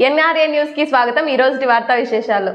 NRA news కి స్వాగతం। ఈ రోజు వార్తా విశేషాలు।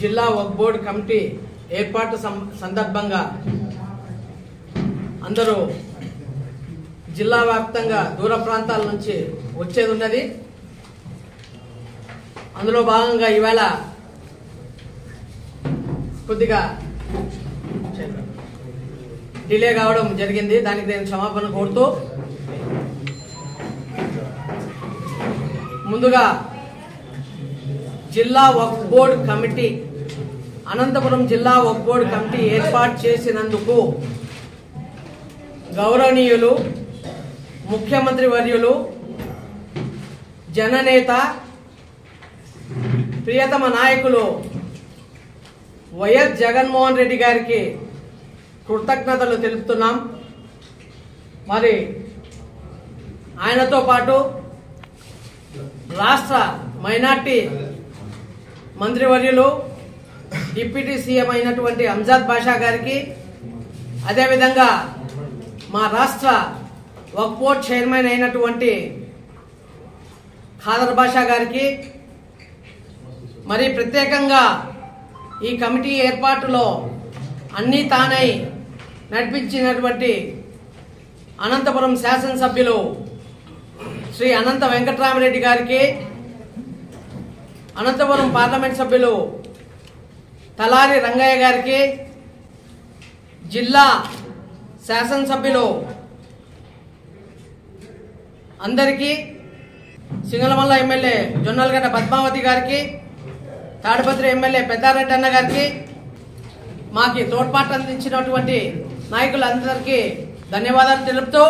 జిల్లా వక్ఫ్ బోర్డు కమిటీ ఏర్పాటు సందర్భంగా అందరూ జిల్లా వ్యాప్తంగా దూర ప్రాంతాల నుంచి వచ్చేది ఉన్నది। అందులో భాగంగా ఇవాళ కొద్దిగా డిలే కావడం జరిగింది, దానికి నేను క్షమాపణ కోరుతూ ముందుగా జిల్లా వక్ఫ్ బోర్డు కమిటీ అనంతపురం జిల్లా వక్ఫ్ బోర్డు కమిటీ ఏర్పాటు చేసినందుకు గౌరవనీయులు ముఖ్యమంత్రి వర్యులు జననేత ప్రియతమ నాయకులు వైఎస్ జగన్మోహన్ రెడ్డి గారికి కృతజ్ఞతలు తెలుపుతున్నాం। మరి ఆయనతో పాటు రాష్ట్ర మైనార్టీ మంత్రివర్యులు డిప్యూటీ సీఎం అయినటువంటి అంజాద్ బాషా గారికి, అదేవిధంగా మా రాష్ట్ర వక్ఫ్ బోర్డ్ చైర్మన్ అయినటువంటి ఖాదర్ బాషా గారికి, మరి ప్రత్యేకంగా ఈ కమిటీ ఏర్పాటులో అన్నీ తానై నడిపించినటువంటి అనంతపురం శాసనసభ్యులు శ్రీ అనంత వెంకటరామరెడ్డి గారికి, అనంతపురం పార్లమెంట్ సభ్యులు తలారి రంగయ్య గారికి, జిల్లా శాసనసభ్యులు అందరికీ, సింగళమల్ల ఎమ్మెల్యే జొన్నలగడ్డ పద్మావతి గారికి, తాడిపత్రి ఎమ్మెల్యే పెద్దారెడ్డి అన్న గారికి, మాకి తోడ్పాటు అందించినటువంటి నాయకులందరికీ ధన్యవాదాలు తెలుపుతూ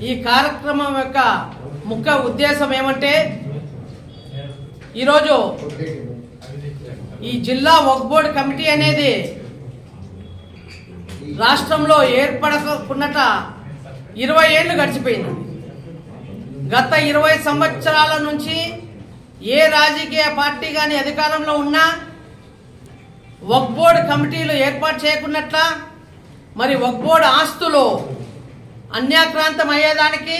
ఈ కార్యక్రమం యొక్క ముఖ్య ఉద్దేశం ఏమంటే, ఈరోజు ఈ జిల్లా వక్ఫ్ బోర్డు కమిటీ అనేది రాష్ట్రంలో ఏర్పడకున్నట 20 ఏళ్లు గడిచిపోయింది। గత 20 సంవత్సరాల నుంచి ఏ రాజకీయ పార్టీ కానీ అధికారంలో ఉన్నా వక్ఫ్ బోర్డు కమిటీలు ఏర్పాటు చేయకున్నట్ల మరి వక్ఫ్ బోర్డు ఆస్తులు అన్యాక్రాంతం అయ్యేదానికి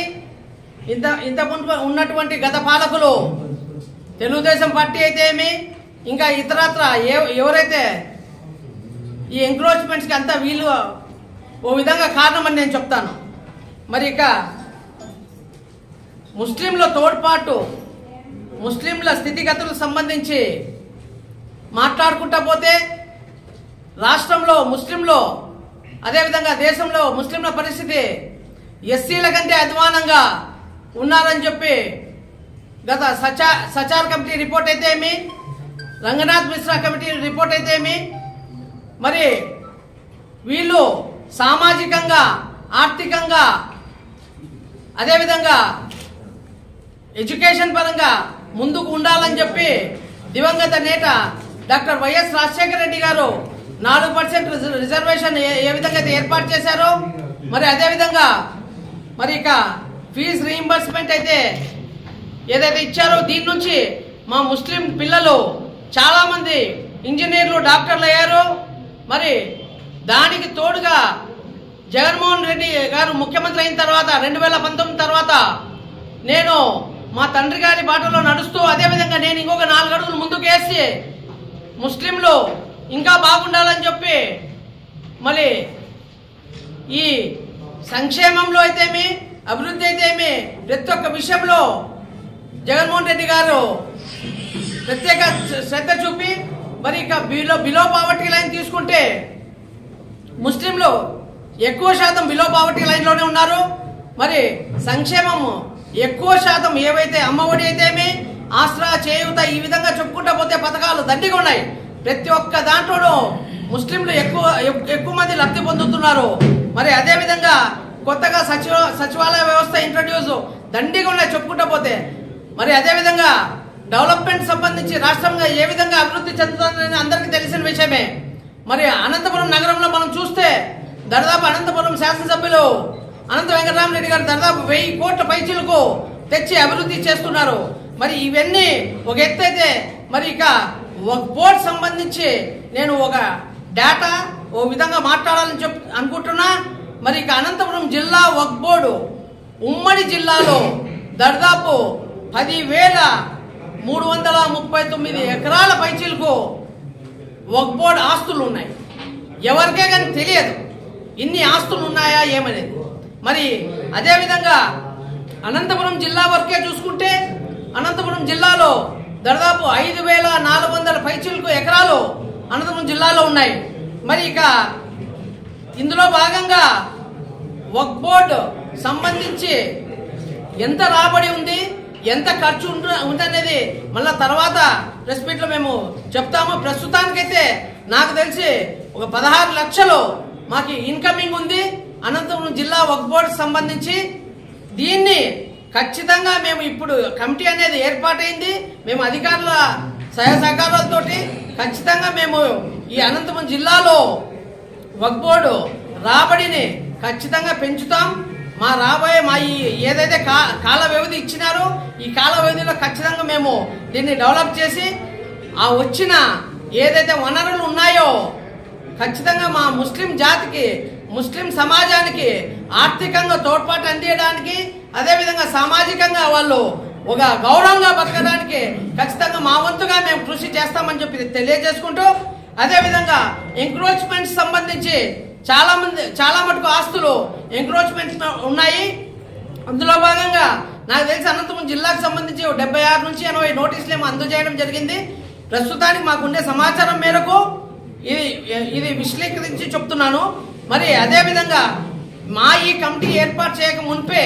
ఇంత ముందు ఉన్నటువంటి గత పాలకులు తెలుగుదేశం పార్టీ అయితే ఏమి, ఇంకా ఇతరత్ర ఎవరైతే ఈ ఎంక్రోచ్మెంట్స్కి అంతా వీళ్ళు ఓ విధంగా కారణమని నేను చెప్తాను। మరి ఇక ముస్లింల తోడ్పాటు, ముస్లింల స్థితిగతులకు సంబంధించి మాట్లాడుకుంటా పోతే రాష్ట్రంలో ముస్లింలు, అదేవిధంగా దేశంలో ముస్లింల పరిస్థితి ఎస్సీల కంటే అధ్వానంగా ఉన్నారని చెప్పి గత సచార్ కమిటీ రిపోర్ట్ అయితే ఏమి, రంగనాథ్ మిశ్రా కమిటీ రిపోర్ట్ అయితే ఏమి, మరి వీళ్ళు సామాజికంగా, ఆర్థికంగా, అదేవిధంగా ఎడ్యుకేషన్ పరంగా ముందుకు ఉండాలని చెప్పి దివంగత నేత డాక్టర్ వైఎస్ రాజశేఖర రెడ్డి గారు 4% రిజర్వేషన్ ఏ విధంగా అయితే ఏర్పాటు చేశారో, మరి అదేవిధంగా మరి ఇక ఫీజు రీయింబర్స్మెంట్ అయితే ఏదైతే ఇచ్చారో దీని నుంచి మా ముస్లిం పిల్లలు చాలా మంది ఇంజనీర్లు, డాక్టర్లు అయ్యారు। మరి దానికి తోడుగా జగన్మోహన్ రెడ్డి గారు ముఖ్యమంత్రి అయిన తర్వాత 2019 తర్వాత నేను మా తండ్రి గారి బాటలో నడుస్తూ అదేవిధంగా నేను ఇంకొక 4 అడుగులు ముందుకేసి ముస్లింలు ఇంకా బాగుండాలని చెప్పి మరి ఈ సంక్షేమంలో అయితేమి అభివృద్ధి అయితేమి ప్రతి ఒక్క విషయంలో జగన్మోహన్ రెడ్డి గారు ప్రత్యేక శ్రద్ధ చూపి మరి ఇక బిలో పావర్టీ లైన్ తీసుకుంటే ముస్లింలు ఎక్కువ శాతం బిలో పావర్టీ లైన్లోనే ఉన్నారు. మరి సంక్షేమము ఎక్కువ శాతం ఏవైతే అమ్మఒడి అయితేమి ఆసరా చేయూత ఈ విధంగా చెప్పుకుంటా పోతే పథకాలు దండిగా ఉన్నాయి. ప్రతి ఒక్క దాంట్లోనూ ముస్లింలు ఎక్కువ మంది లబ్ధి పొందుతున్నారు. మరి అదేవిధంగా కొత్తగా సచివాలయ వ్యవస్థ ఇంట్రడ్యూస్ దండిగా ఉన్నాయి చెప్పుకుంటా పోతే. మరి అదేవిధంగా డెవలప్మెంట్ సంబంధించి రాష్ట్రంగా ఏ విధంగా అభివృద్ధి చెందుతుందని అందరికీ తెలిసిన విషయమే. మరి అనంతపురం నగరంలో మనం చూస్తే దాదాపు అనంతపురం శాసనసభ్యులు అనంత వెంకటరామరెడ్డి గారు దాదాపు 1000 కోట్ల పైచీలకు తెచ్చి అభివృద్ధి చేస్తున్నారు. మరి ఇవన్నీ ఒక ఎత్తు అయితే మరి ఇక ఒక బోర్డు సంబంధించి నేను ఒక డేటా ఓ విధంగా మాట్లాడాలని అనుకుంటున్నా. మరి ఇక అనంతపురం జిల్లా వక్ఫ్ బోర్డు ఉమ్మడి జిల్లాలో దాదాపు 10,339 ఎకరాల పైచీలకు వక్ఫ్ బోర్డు ఆస్తులు ఉన్నాయి. ఎవరికే కానీ తెలియదు ఇన్ని ఆస్తులు ఉన్నాయా ఏమనేది. మరి అదేవిధంగా అనంతపురం జిల్లా వరకే చూసుకుంటే అనంతపురం జిల్లాలో దాదాపు 5,400 పైచీలకు ఎకరాలు అనంతపురం జిల్లాలో ఉన్నాయి. మరి ఇక ఇందులో భాగంగా వక్ఫ్ బోర్డు సంబంధించి ఎంత రాబడి ఉంది, ఎంత ఖర్చు ఉందనేది మళ్ళా తర్వాత ప్రెస్ మీట్లో మేము చెప్తాము. ప్రస్తుతానికైతే నాకు తెలిసి ఒక 16 లక్షలు మాకు ఇన్కమింగ్ ఉంది అనంతపురం జిల్లా వక్ఫ్ బోర్డు సంబంధించి. దీన్ని ఖచ్చితంగా మేము ఇప్పుడు కమిటీ అనేది ఏర్పాటైంది. మేము అధికారుల సహాయ సహకారాలతోటి ఖచ్చితంగా మేము ఈ అనంతపురం జిల్లాలో వక్ఫ్ బోర్డు రాబడిని ఖచ్చితంగా పెంచుతాం. మా రాబోయే ఈ ఏదైతే కాల వ్యవధి ఇచ్చినారో ఈ కాల వ్యవధిలో ఖచ్చితంగా మేము దీన్ని డెవలప్ చేసి ఆ వచ్చిన ఏదైతే వనరులు ఉన్నాయో ఖచ్చితంగా మా ముస్లిం జాతికి ముస్లిం సమాజానికి ఆర్థికంగా తోడ్పాటు అందించడానికి అదేవిధంగా సామాజికంగా వాళ్ళు ఒక గౌరవంగా బతకడానికి ఖచ్చితంగా మా వంతుగా మేము కృషి చేస్తామని చెప్పి తెలియజేసుకుంటూ అదేవిధంగా ఎంక్రోచ్మెంట్ సంబంధించి చాలా మటుకు ఆస్తులు ఎంక్రోచ్మెంట్ ఉన్నాయి. అందులో భాగంగా నాకు తెలిసి అనంతపురం జిల్లాకు సంబంధించి 76 నుంచి 80 నోటీసులు ఏమో అందజేయడం జరిగింది. ప్రస్తుతానికి మాకుండే సమాచారం మేరకు ఇది విశ్లేషించి చెప్తున్నాను. మరి అదేవిధంగా మా ఈ కమిటీ ఏర్పాటు చేయక మునిపే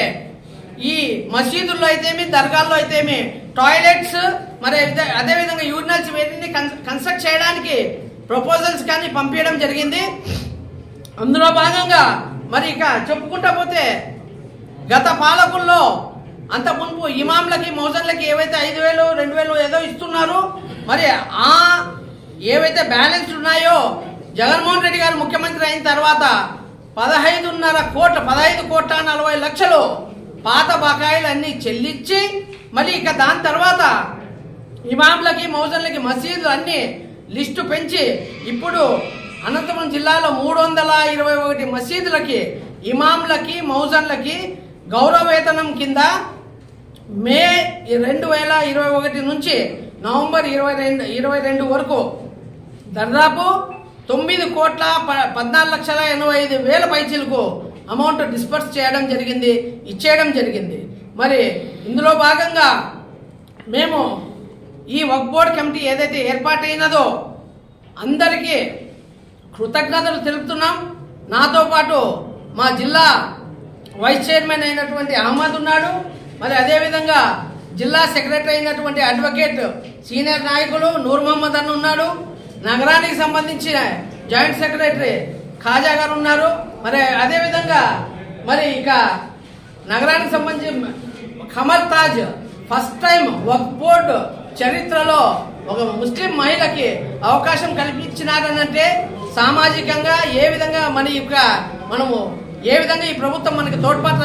ఈ మసీదుల్లో అయితేమి దర్గాల్లో అయితేమి టాయిలెట్స్ మరి అదేవిధంగా యూరినల్స్ ఇవన్నీ కన్స్ట్రక్ట్ చేయడానికి ప్రపోజల్స్ కానీ పంపించడం జరిగింది. అందులో భాగంగా మరి ఇక చెప్పుకుంటా పోతే గత పాలకుల్లో అంత మునుపు ఇమాంలకి మౌజన్లకి ఏవైతే 5,000 2,000 ఏదో ఇస్తున్నారు. మరి ఆ ఏవైతే బ్యాలెన్స్ ఉన్నాయో జగన్మోహన్ రెడ్డి గారు ముఖ్యమంత్రి అయిన తర్వాత 15,40,00,000 పాత బకాయిలు అన్ని చెల్లించి మళ్ళీ ఇక దాని తర్వాత ఇమాంలకి మౌజన్లకి మసీదులు అన్ని లిస్టు పెంచి ఇప్పుడు అనంతపురం జిల్లాలో 321 మసీదులకి ఇమాంలకి మౌజన్లకి గౌరవ వేతనం కింద మే 2021 నుంచి నవంబర్ 2022 వరకు దాదాపు 9,14,85,000 పైచీలకు అమౌంట్ డిస్పర్స్ చేయడం జరిగింది, ఇచ్చేయడం జరిగింది. మరి ఇందులో భాగంగా మేము ఈ వక్ఫ్ బోర్డు కమిటీ ఏదైతే ఏర్పాటైనదో అందరికీ కృతజ్ఞతలు తెలుపుతున్నాం. నాతో పాటు మా జిల్లా వైస్ చైర్మన్ అయినటువంటి అహ్మద్ ఉన్నాడు. మరి అదేవిధంగా జిల్లా సెక్రటరీ అయినటువంటి అడ్వకేట్ సీనియర్ నాయకులు నూర్ మహమ్మద్ అన్న ఉన్నాడు. నగరానికి సంబంధించిన జాయింట్ సెక్రటరీ ఖాజా గారు ఉన్నారు. మరి అదేవిధంగా మరి ఇక నగరానికి సంబంధించి ఖమర్ తాజ్ ఫస్ట్ టైం వక్ఫ్ బోర్డు చరిత్రలో ఒక ముస్లిం మహిళకి అవకాశం కల్పించినారనంటే సామాజికంగా ఏ విధంగా మనము ఏ విధంగా ఈ ప్రభుత్వం మనకి తోడ్పాటు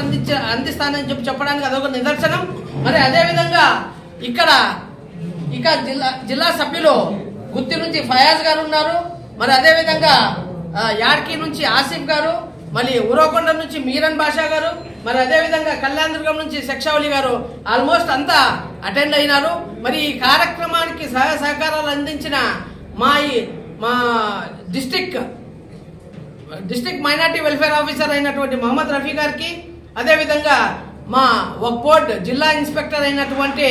అందిస్తానని చెప్పడానికి అదొక నిదర్శనం. మరి అదేవిధంగా ఇక జిల్లా సభ్యులు గుత్తి నుంచి ఫయాజ్ గారు ఉన్నారు. మరి అదేవిధంగా యాడ్కి నుంచి ఆసిఫ్ గారు, మళ్ళీ ఉరవకొండ నుంచి మీరన్ బాషా గారు, మరి అదేవిధంగా కళ్యాణదుర్గం నుంచి శక్షావళి గారు ఆల్మోస్ట్ అంతా అటెండ్ అయినారు. మరి ఈ కార్యక్రమానికి సహాయ సహకారాలు అందించిన మా డిస్ట్రిక్ట్ మైనార్టీ వెల్ఫేర్ ఆఫీసర్ అయినటువంటి మహమ్మద్ రఫీ గారికి, అదేవిధంగా మా వక్ఫ్ బోర్డ్ జిల్లా ఇన్స్పెక్టర్ అయినటువంటి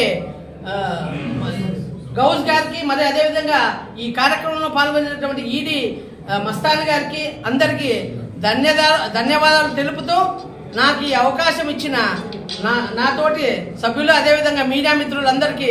గౌజ్ గారికి, మరి అదేవిధంగా ఈ కార్యక్రమంలో పాల్గొనేటువంటి ఈడీ మస్తాన్ గారికి అందరికీ ధన్యవాదాలు తెలుపుతూ నాకు ఈ అవకాశం ఇచ్చిన నాతోటి సభ్యులు, అదేవిధంగా మీడియా మిత్రులందరికీ